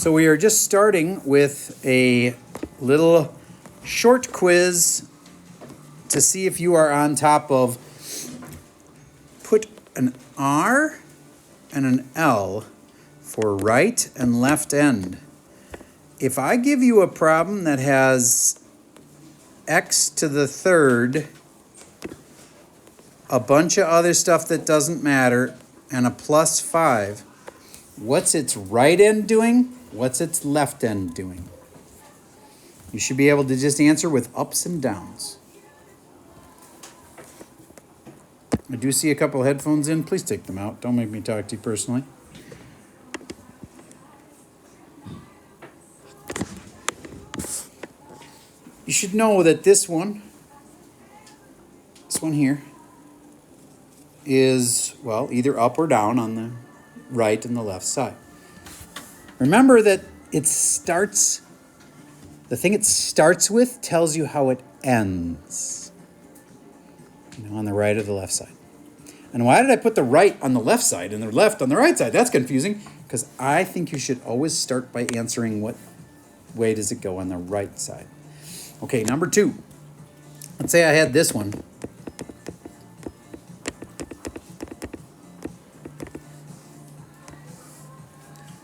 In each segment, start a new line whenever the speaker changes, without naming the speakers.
So we are just starting with a little short quiz to see if you are on top of put an R and an L for right and left end. If I give you a problem that has x to the third, a bunch of other stuff that doesn't matter, and a plus 5, what's its right end doing? What's its left end doing? You should be able to just answer with ups and downs. I do see a couple headphones in. Please take them out. Don't make me talk to you personally. You should know that this one here, is, well, either up or down on the right and the left side. Remember that the thing it starts with tells you how it ends. On the right or the left side. And why did I put the right on the left side and the left on the right side? That's confusing, because I think you should always start by answering what way does it go on the right side. Okay, number 2. Let's say I had this one.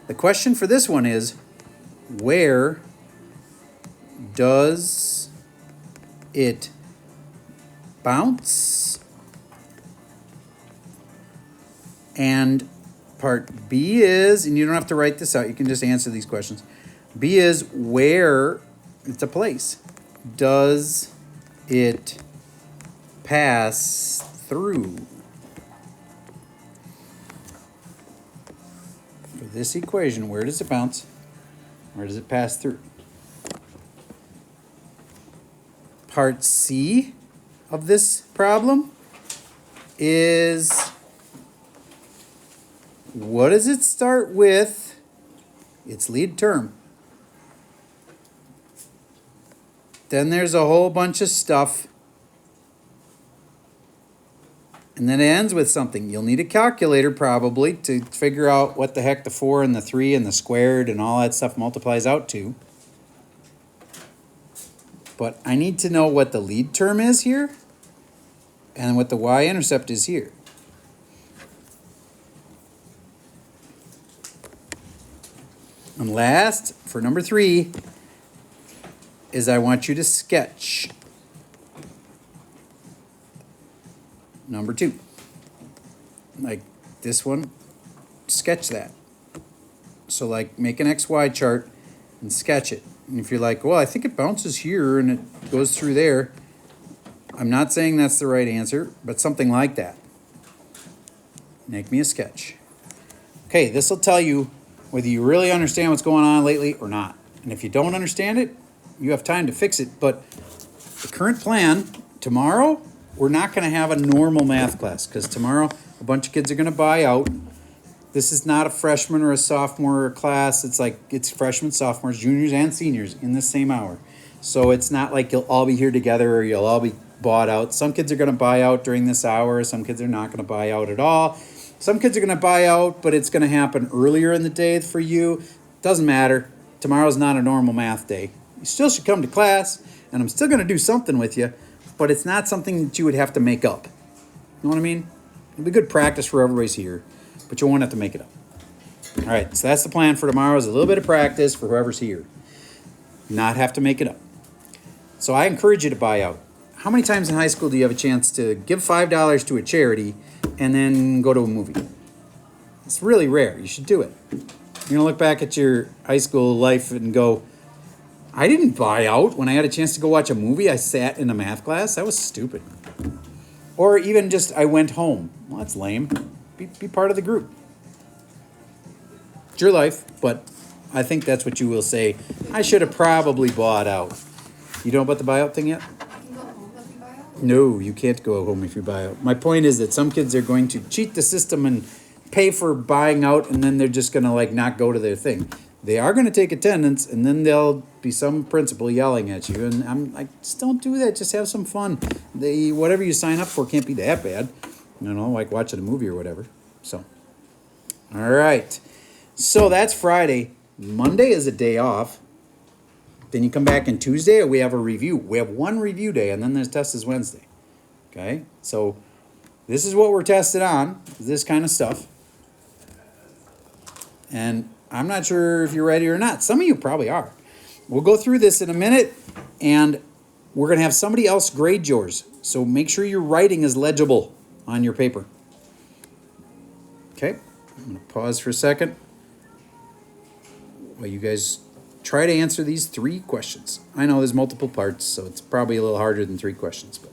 The question for this one is, where does it bounce? And part B is, and you don't have to write this out, you can just answer these questions. B is, where, it's a place, does it pass through? For this equation, where does it bounce? Where does it pass through? Part C of this problem is, what does it start with? Its lead term. Then there's a whole bunch of stuff. And then it ends with something. You'll need a calculator probably to figure out what the heck the 4 and the 3 and the squared and all that stuff multiplies out to. But I need to know what the lead term is here and what the y-intercept is here. And last, for number 3, is I want you to sketch number 2. Like this one, sketch that. So like make an XY chart and sketch it. And if you're like, well, I think it bounces here and it goes through there, I'm not saying that's the right answer, but something like that. Make me a sketch. Okay, this will tell you whether you really understand what's going on lately or not. And if you don't understand it, you have time to fix it. But the current plan, tomorrow, we're not going to have a normal math class because tomorrow a bunch of kids are going to buy out. This is not a freshman or a sophomore class. It's freshmen, sophomores, juniors, and seniors in the same hour. So it's not like you'll all be here together or you'll all be bought out. Some kids are going to buy out during this hour. Some kids are not going to buy out at all. Some kids are going to buy out, but it's going to happen earlier in the day for you. Doesn't matter. Tomorrow's not a normal math day. You still should come to class, and I'm still going to do something with you, but it's not something that you would have to make up. You know what I mean? It'll be good practice for everybody's here, but you won't have to make it up. All right, so that's the plan for tomorrow, is a little bit of practice for whoever's here. Not have to make it up. So I encourage you to buy out. How many times in high school do you have a chance to give $5 to a charity and then go to a movie? It's really rare. You should do it. You're going to look back at your high school life and go, I didn't buy out when I had a chance to go watch a movie. I sat in a math class. That was stupid. Or even just I went home. Well, that's lame. Be part of the group. It's your life, but I think that's what you will say. I should have probably bought out. You know about the buyout thing yet? No, you can't go home if you buy out. My point is that some kids are going to cheat the system and pay for buying out, and then they're just going to not go to their thing. They are going to take attendance, and then there'll be some principal yelling at you. And I'm like, just don't do that. Just have some fun. Whatever you sign up for can't be that bad. Like watching a movie or whatever. So, all right. So that's Friday. Monday is a day off. Then you come back on Tuesday, or we have a review. We have one review day, and then the test is Wednesday. Okay? So this is what we're tested on, this kind of stuff. And I'm not sure if you're ready or not. Some of you probably are. We'll go through this in a minute, and we're going to have somebody else grade yours. So make sure your writing is legible on your paper. Okay? I'm going to pause for a second while you guys try to answer these 3 questions. I know there's multiple parts, so it's probably a little harder than 3 questions. But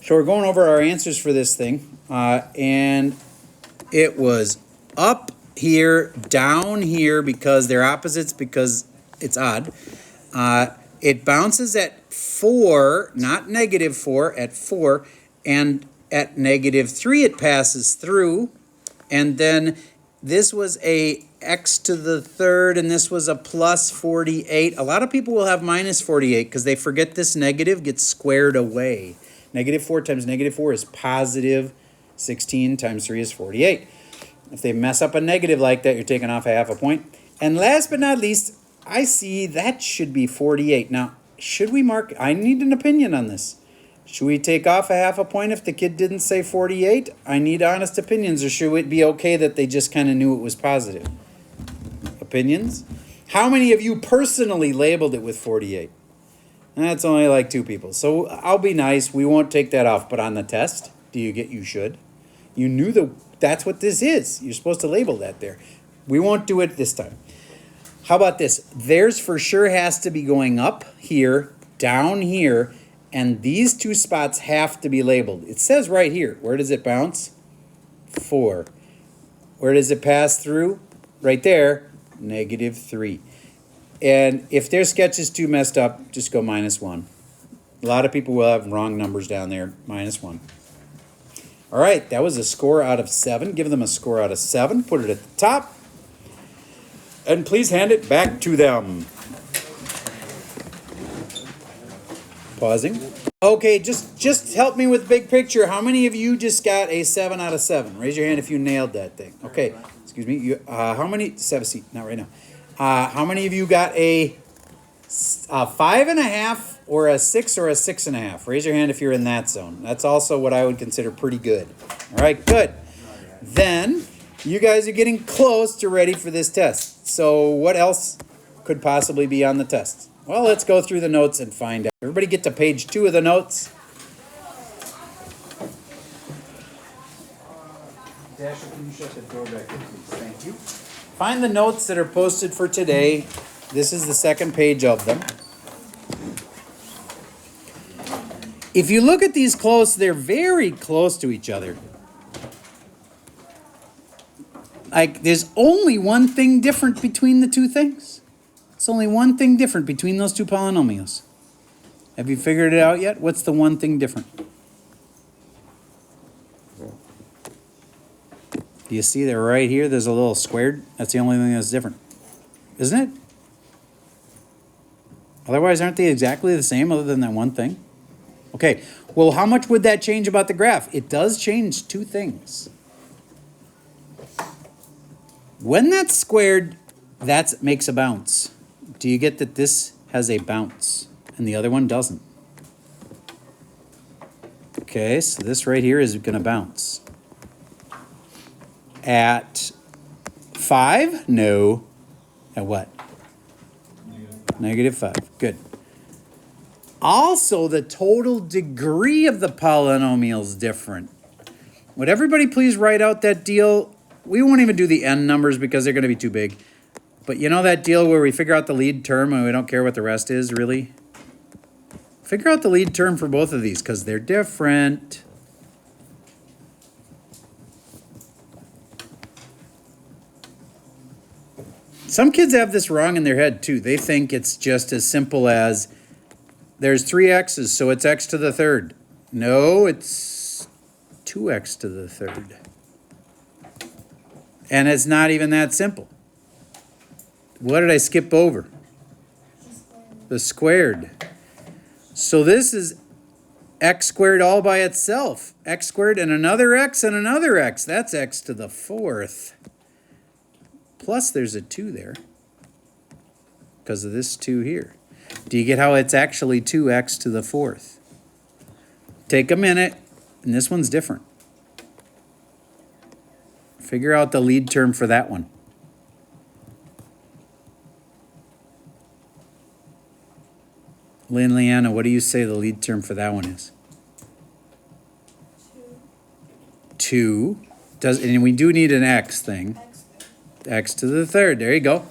so we're going over our answers for this thing, and it was up here, down here, because they're opposites, because it's odd. It bounces at 4, not -4, at 4, and at -3 it passes through, and then this was a x to the third, and this was a plus 48. A lot of people will have minus 48 because they forget this negative gets squared away. -4 times -4 is positive 16 times 3 is 48. If they mess up a negative like that, you're taking off a half a point. And last but not least, I see that should be 48. Now, should we mark? I need an opinion on this. Should we take off a half a point if the kid didn't say 48? I need honest opinions, or should it be okay that they just kind of knew it was positive? Opinions? How many of you personally labeled it with 48? That's only like 2 people. So I'll be nice. We won't take that off. But on the test, you should. You knew that's what this is. You're supposed to label that there. We won't do it this time. How about this? Theirs for sure has to be going up here, down here, and these 2 spots have to be labeled. It says right here. Where does it bounce? 4. Where does it pass through? Right there, -3. And if their sketch is too messed up, just go -1. A lot of people will have wrong numbers down there, -1. All right, that was a score out of 7. Give them a score out of 7. Put it at the top. And please hand it back to them. Pausing. Okay, just help me with big picture. How many of you just got a 7 out of 7? Raise your hand if you nailed that thing. Okay, excuse me. How many? Have a seat. Not right now. How many of you got a 5.5 or a 6 or a 6.5? Raise your hand if you're in that zone. That's also what I would consider pretty good. All right, good. Then you guys are getting close to ready for this test. So what else could possibly be on the test? Well, let's go through the notes and find out. Everybody get to page 2 of the notes. Dasher, can you shut the door back there, please? Thank you. Find the notes that are posted for today. This is the second page of them. If you look at these close, they're very close to each other. Like, there's only one thing different between the 2 things. It's only one thing different between those 2 polynomials. Have you figured it out yet? What's the one thing different? Do you see that right here? There's a little squared. That's the only thing that's different. Isn't it? Otherwise, aren't they exactly the same other than that one thing? Okay, well, how much would that change about the graph? It does change 2 things. When that's squared, that makes a bounce. Do you get that this has a bounce and the other one doesn't? Okay, so this right here is going to bounce. At 5? No. At what? -5. Good. Also, the total degree of the polynomial is different. Would everybody please write out that deal? We won't even do the n numbers because they're going to be too big. But you know that deal where we figure out the lead term and we don't care what the rest is, really? Figure out the lead term for both of these because they're different. Some kids have this wrong in their head too. They think it's just as simple as there's 3 x's, so it's x to the third. No, it's 2x to the third. And it's not even that simple. What did I skip over? The squared. So this is x squared all by itself. X squared and another x and another x. That's x to the 4th. plus there's a 2 there because of this 2 here. Do you get how it's actually 2x to the 4th? Take a minute, and this one's different. Figure out the lead term for that one. Lynn, Leanna, what do you say the lead term for that one is? 2. And we do need an x thing. X to the 3rd. There you go.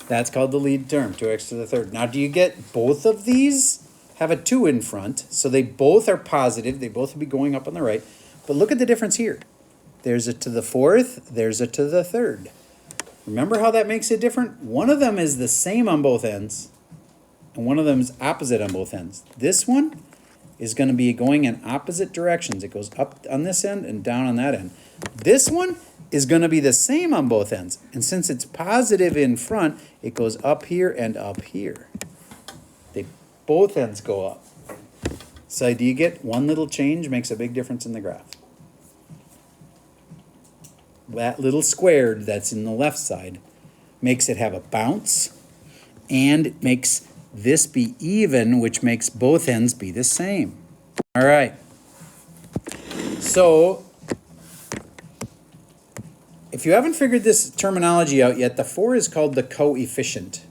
That's called the lead term, 2x to the 3rd. Now, do you get both of these have a 2 in front? So they both are positive. They both will be going up on the right. But look at the difference here. There's a to the 4th. There's a to the 3rd. Remember how that makes it different? One of them is the same on both ends, and one of them is opposite on both ends. This one is going to be going in opposite directions. It goes up on this end and down on that end. This one is going to be the same on both ends. And since it's positive in front, it goes up here and up here. Both ends go up. So do you get one little change makes a big difference in the graph? That little squared that's in the left side makes it have a bounce, and it makes this be even, which makes both ends be the same. All right. So if you haven't figured this terminology out yet, the 4 is called the coefficient.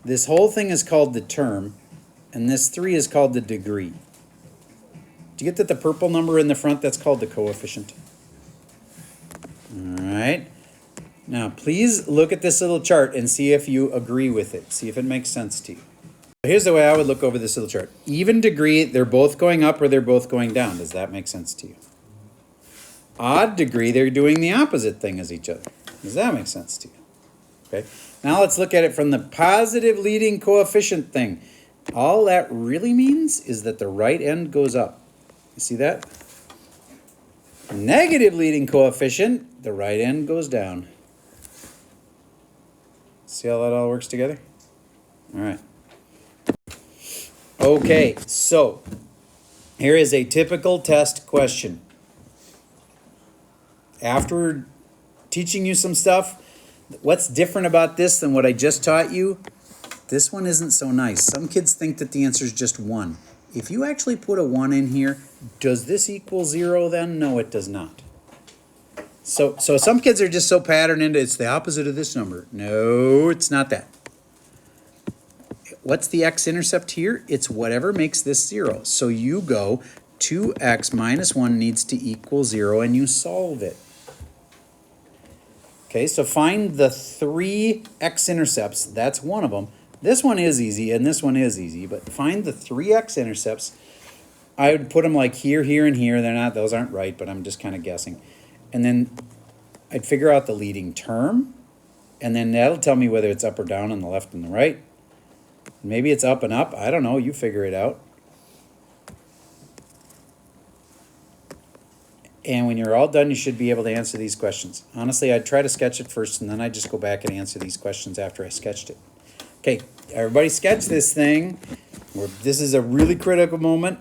This whole thing is called the term, and this 3 is called the degree. Do you get that the purple number in the front, that's called the coefficient? All right. Now, please look at this little chart and see if you agree with it. See if it makes sense to you. Here's the way I would look over this little chart. Even degree, they're both going up or they're both going down. Does that make sense to you? Odd degree, they're doing the opposite thing as each other. Does that make sense to you? Okay. Now let's look at it from the positive leading coefficient thing. All that really means is that the right end goes up. You see that? Negative leading coefficient, the right end goes down. See how that all works together? All right. Okay, so here is a typical test question. After teaching you some stuff, what's different about this than what I just taught you? This one isn't so nice. Some kids think that the answer is just 1. If you actually put a 1 in here, does this equal 0 then? No, it does not. So some kids are just so patterned into it's the opposite of this number. No, it's not that. What's the x-intercept here? It's whatever makes this 0. So you go 2x minus 1 needs to equal 0, and you solve it. Okay, so find the 3 x-intercepts. That's one of them. This one is easy, and this one is easy, but find the 3 x-intercepts. I would put them like here, here, and here. They're not; those aren't right, but I'm just kind of guessing. And then I'd figure out the leading term, and then that'll tell me whether it's up or down on the left and the right. Maybe it's up and up. I don't know. You figure it out. And when you're all done, you should be able to answer these questions. Honestly, I'd try to sketch it first, and then I'd just go back and answer these questions after I sketched it. Okay, everybody sketch this thing. This is a really critical moment,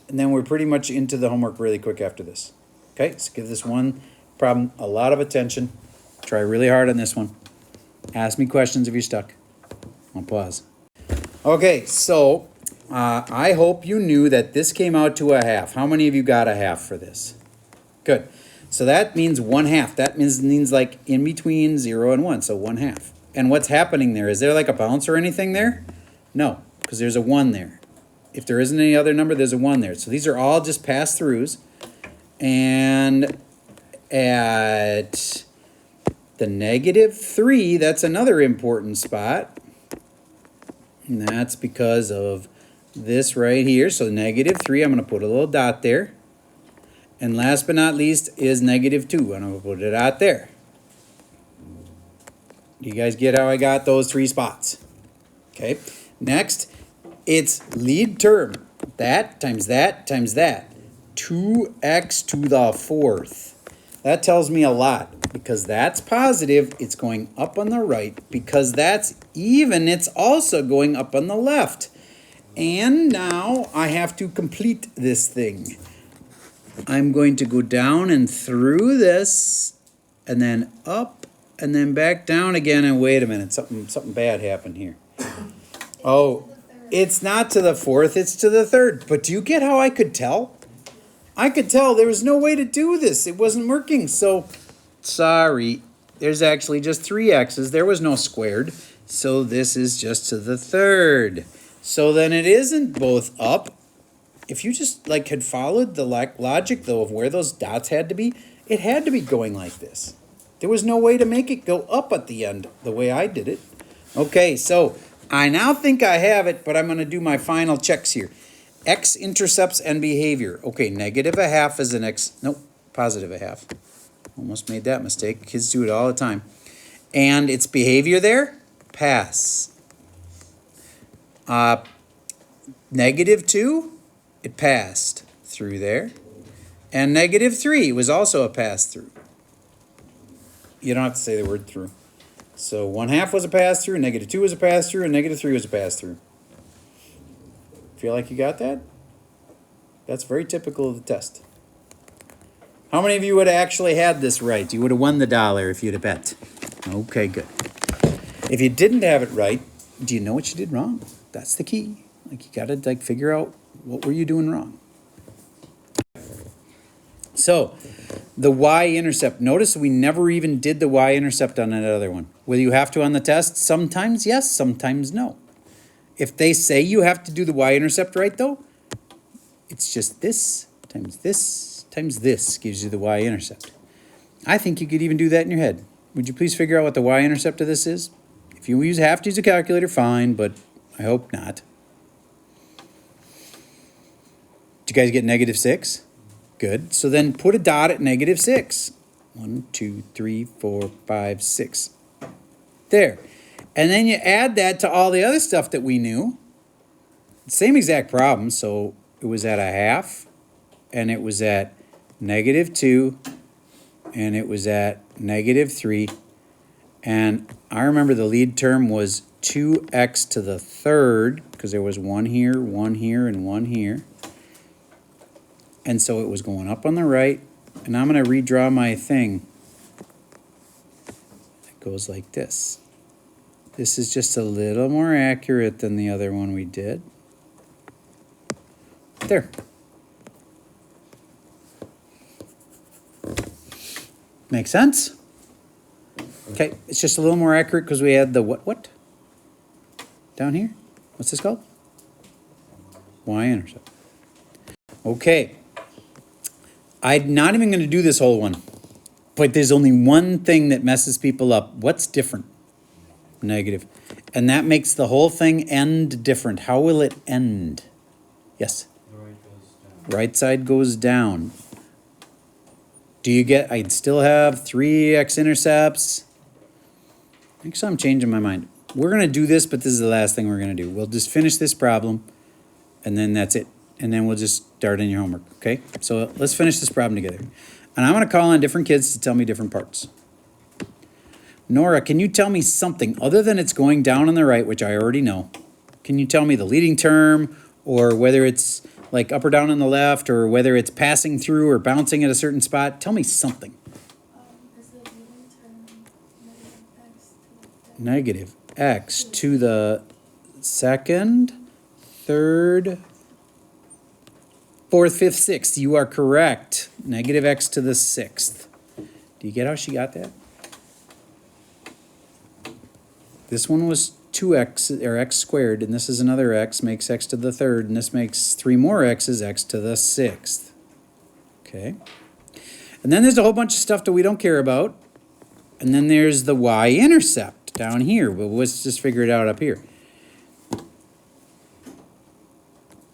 and then we're pretty much into the homework really quick after this. Okay, so give this one problem a lot of attention. Try really hard on this one. Ask me questions if you're stuck. I'll pause. Okay, so I hope you knew that this came out to a half. How many of you got a half for this? Good. So that means 1/2. That means like in between 0 and 1, so 1/2. And what's happening there? Is there like a bounce or anything there? No, because there's a 1 there. If there isn't any other number, there's a 1 there. So these are all just pass-throughs. And at the -3, that's another important spot. And that's because of this right here. So -3, I'm going to put a little dot there. And last but not least is -2. And I'm going to put it out there. You guys get how I got those 3 spots? Okay. Next, it's lead term. That times that times that. 2x to the 4th. That tells me a lot. Because that's positive, it's going up on the right. Because that's even, it's also going up on the left. And now I have to complete this thing. I'm going to go down and through this, and then up and then back down again, and wait a minute, something bad happened here. Oh, it's not to the fourth, it's to the third. But do you get how I could tell? I could tell there was no way to do this. It wasn't working, so sorry. There's actually just 3 x's. There was no squared, so this is just to the third. So then it isn't both up. If you just like had followed the logic though of where those dots had to be, it had to be going like this. There was no way to make it go up at the end the way I did it. Okay, so I now think I have it, but I'm going to do my final checks here. X-intercepts and behavior. Okay, -1/2 is an x. Nope, +1/2. Almost made that mistake. Kids do it all the time. And its behavior there? Pass. -2, it passed through there. And -3 was also a pass through. You don't have to say the word through. So 1/2 was a pass through, -2 was a pass through, and -3 was a pass through. Feel like you got that? That's very typical of the test. How many of you would have actually had this right? You would have won the $1 if you'd have bet. Okay, good. If you didn't have it right, do you know what you did wrong? That's the key. Like you gotta like figure out what were you doing wrong. So the y-intercept, notice we never even did the y-intercept on that other one. Will you have to on the test? Sometimes yes, sometimes no. If they say you have to do the y-intercept right though, it's just this times this gives you the y-intercept. I think you could even do that in your head. Would you please figure out what the y-intercept of this is? If you have to use a calculator, fine, but I hope not. Did you guys get -6? Good. So then put a dot at -6. 1, 2, 3, 4, 5, 6. There. And then you add that to all the other stuff that we knew. Same exact problem. So it was at 1/2, and it was at -2, and it was at -3. And I remember the lead term was 2x to the third, because there was 1 here, and 1 here. And so it was going up on the right, and I'm going to redraw my thing. It goes like this. This is just a little more accurate than the other one we did. There. Make sense? Okay, it's just a little more accurate because we had the what? Down here? What's this called? Y-intercept. Okay. I'm not even going to do this whole one. But there's only one thing that messes people up. What's different? Negative. And that makes the whole thing end different. How will it end? Yes? The right goes down. Right side goes down. Do you get, I'd still have 3 x-intercepts. Actually, I'm changing my mind. We're going to do this, but this is the last thing we're going to do. We'll just finish this problem, and then that's it. And then we'll just start in your homework, okay? So let's finish this problem together. And I'm going to call on different kids to tell me different parts. Nora, can you tell me something other than it's going down on the right, which I already know? Can you tell me the leading term, or whether it's like up or down on the left, or whether it's passing through or bouncing at a certain spot? Tell me something.
Is the leading term
-x to the second, third, fourth, fifth, sixth. You are correct. -x to the sixth. Do you get how she got that? This one was 2x, or x squared, and this is another x, makes x to the third, and this makes 3 more x's, x to the sixth. Okay. And then there's a whole bunch of stuff that we don't care about. And then there's the y-intercept down here, but let's just figure it out up here.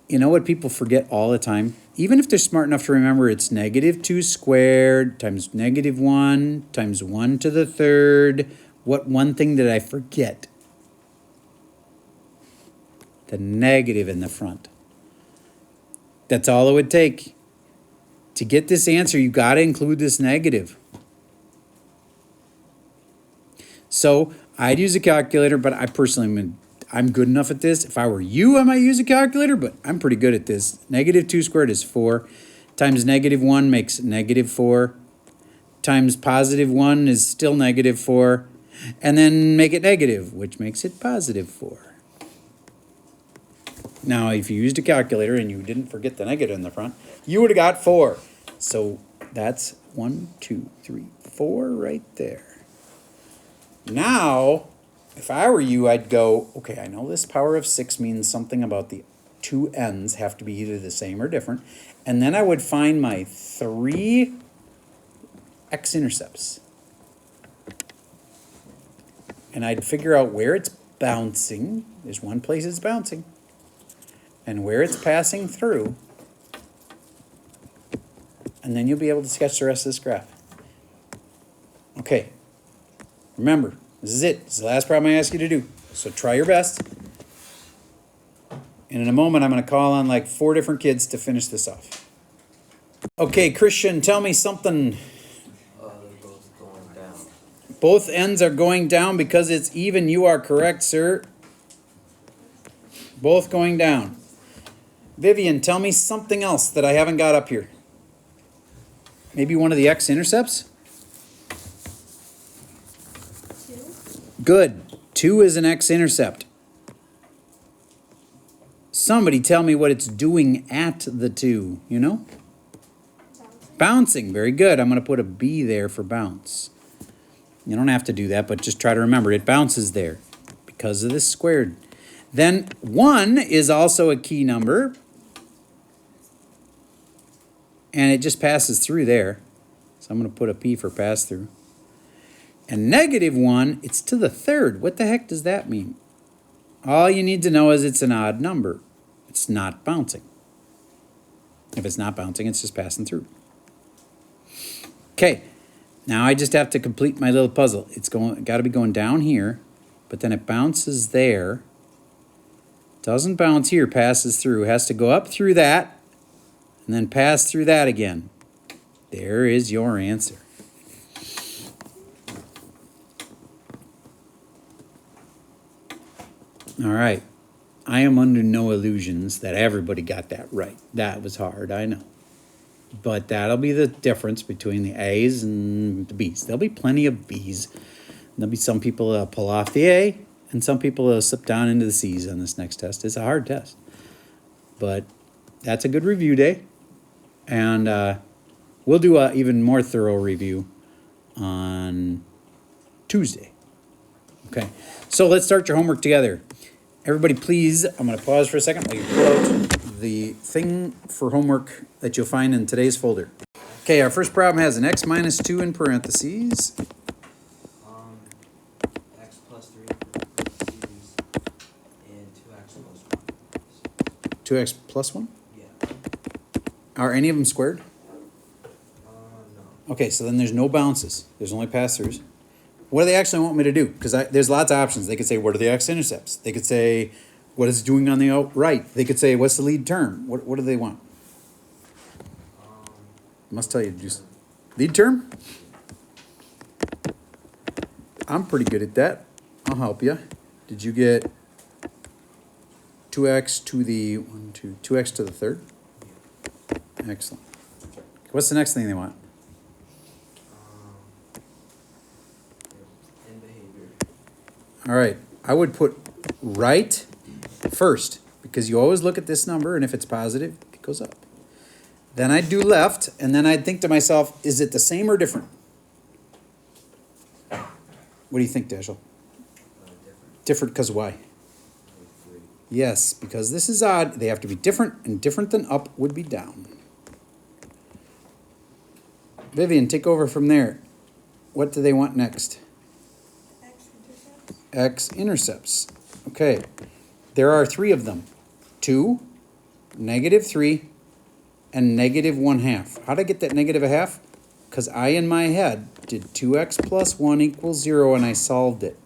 You know what people forget all the time? Even if they're smart enough to remember, it's -2 squared times -1 times 1 to the third. What one thing did I forget? The negative in the front. That's all it would take. To get this answer, you got to include this negative. So I'd use a calculator, but I personally, I'm good enough at this. If I were you, I might use a calculator, but I'm pretty good at this. -2 squared is 4 times -1 makes -4 times positive 1 is still negative 4. And then make it negative, which makes it positive 4. Now, if you used a calculator and you didn't forget the negative in the front, you would have got 4. So that's 1, 2, 3, 4 right there. Now, if I were you, I'd go, okay, I know this power of 6 means something about the two ends have to be either the same or different. And then I would find my 3 x-intercepts. And I'd figure out where it's bouncing. There's one place it's bouncing. And where it's passing through. And then you'll be able to sketch the rest of this graph. Okay. Remember, this is it. This is the last problem I ask you to do. So try your best. And in a moment, I'm going to call on like 4 different kids to finish this off. Okay, Christian, tell me something.
They're both going down.
Both ends are going down because it's even. You are correct, sir. Both going down. Vivian, tell me something else that I haven't got up here. Maybe one of the x-intercepts?
2.
Good. 2 is an x-intercept. Somebody tell me what it's doing at the 2, you know? Bouncing. Very good. I'm going to put a B there for bounce. You don't have to do that, but just try to remember it bounces there because of this squared. Then 1 is also a key number. And it just passes through there. So I'm going to put a P for pass through. And negative 1, it's to the 3rd. What the heck does that mean? All you need to know is it's an odd number. It's not bouncing. If it's not bouncing, it's just passing through. Okay, now I just have to complete my little puzzle. It's got to be going down here, but then it bounces there. Doesn't bounce here, passes through. Has to go up through that, and then pass through that again. There is your answer. All right. I am under no illusions that everybody got that right. That was hard, I know. But that'll be the difference between the A's and the B's. There'll be plenty of B's. There'll be some people pull off the A, and some people slip down into the C's on this next test. It's a hard test. But that's a good review day. And we'll do an even more thorough review on Tuesday. Okay, so let's start your homework together. Everybody, please, I'm going to pause for a second while you pull out the thing for homework that you'll find in today's folder. Okay, our first problem has an x minus 2 in parentheses.
X plus 3 parentheses and 2x plus 1.
2x plus 1?
Yeah.
Are any of them squared?
No.
Okay, so then there's no bounces. There's only pass-throughs. What do they actually want me to do? Because there's lots of options. They could say, what are the x-intercepts? They could say, what is it doing on the outright? They could say, what's the lead term? What do they want? I must tell you, just lead term? I'm pretty good at that. I'll help you. Did you get 2x to the 2x to the 3rd? Excellent. What's the next thing they want?
In behavior.
All right, I would put right first because you always look at this number, and if it's positive, it goes up. Then I'd do left, and then I'd think to myself, is it the same or different? What do you think, Dashel?
Different.
Different because why?
3.
Yes, because this is odd. They have to be different, and different than up would be down. Vivian, take over from there. What do they want next?
X-intercepts.
X-intercepts. Okay. There are 3 of them. 2, -3, and -1/2. How did I get that -1/2? Because I, in my head, did 2x plus 1 equals 0, and I solved it.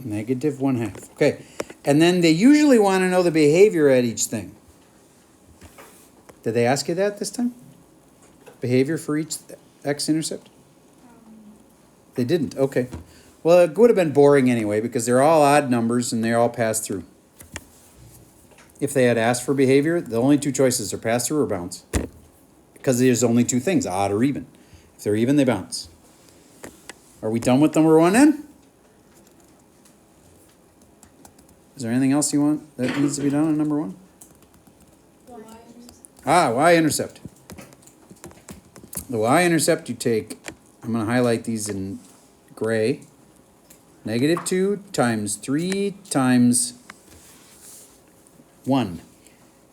-1/2. Okay. And then they usually want to know the behavior at each thing. Did they ask you that this time? behavior for each x-intercept? They didn't, okay. Well, it would have been boring anyway because they're all odd numbers and they all pass through. If they had asked for behavior, the only two choices are pass through or bounce. Because there's only two things, odd or even. If they're even, they bounce. Are we done with number 1 then? Is there anything else you want that needs to be done on number 1? Y-intercept. The y-intercept you take, I'm going to highlight these in gray. -2 times 3 times 1.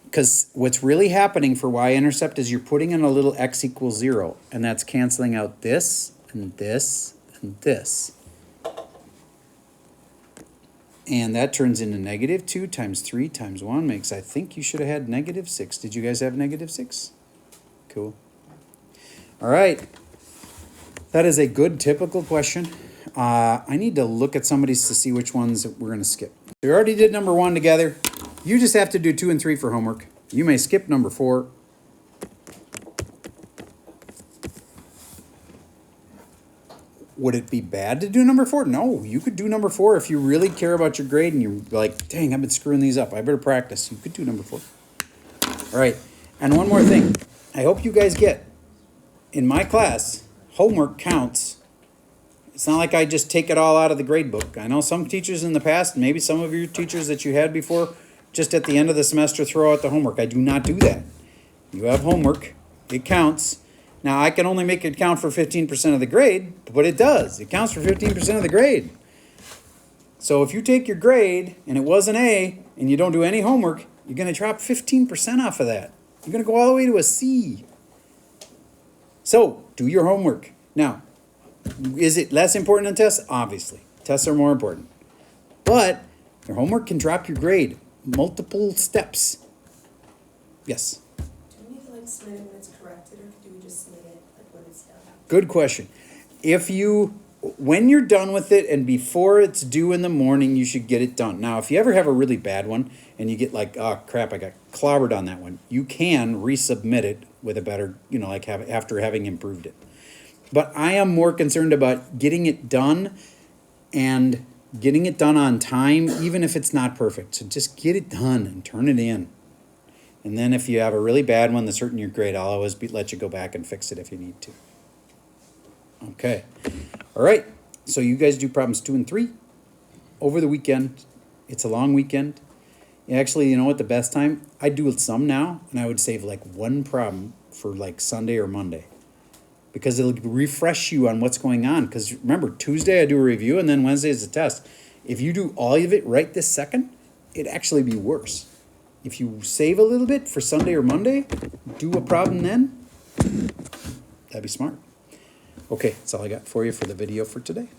Because what's really happening for y-intercept is you're putting in a little x equals 0, and that's canceling out this, and this, and this. And that turns into -2 times 3 times 1 makes, I think you should have had -6. Did you guys have -6? Cool. All right. That is a good typical question. I need to look at somebody's to see which ones we're going to skip. We already did number 1 together. You just have to do 2 and 3 for homework. You may skip number 4. Would it be bad to do number 4? No, you could do number 4 if you really care about your grade and you're like, dang, I've been screwing these up. I better practice. You could do number 4. All right, and one more thing. I hope you guys get, in my class, homework counts. It's not like I just take it all out of the grade book. I know some teachers in the past, maybe some of your teachers that you had before, just at the end of the semester throw out the homework. I do not do that. You have homework. It counts. Now, I can only make it count for 15% of the grade, but it does. It counts for 15% of the grade. So if you take your grade and it was an A and you don't do any homework, you're going to drop 15% off of that. You're going to go all the way to a C. So do your homework. Now, is it less important than tests? Obviously. Tests are more important. But your homework can drop your grade multiple steps. Yes?
Do we need to like submit it when it's corrected, or do we just submit it like when it's done?
Good question. When you're done with it and before it's due in the morning, you should get it done. Now, if you ever have a really bad one and you get like, oh crap, I got clobbered on that one, you can resubmit it with a better, after having improved it. But I am more concerned about getting it done and getting it done on time, even if it's not perfect. So just get it done and turn it in. And then if you have a really bad one that's hurting your grade, I'll always let you go back and fix it if you need to. Okay. All right. So you guys do problems 2 and 3 over the weekend. It's a long weekend. Actually, you know what? The best time? I do some now, and I would save like 1 problem for like Sunday or Monday. Because it'll refresh you on what's going on. Because remember, Tuesday I do a review, and then Wednesday is a test. If you do all of it right this second, it'd actually be worse. If you save a little bit for Sunday or Monday, do a problem then, that'd be smart. Okay, that's all I got for you for the video for today.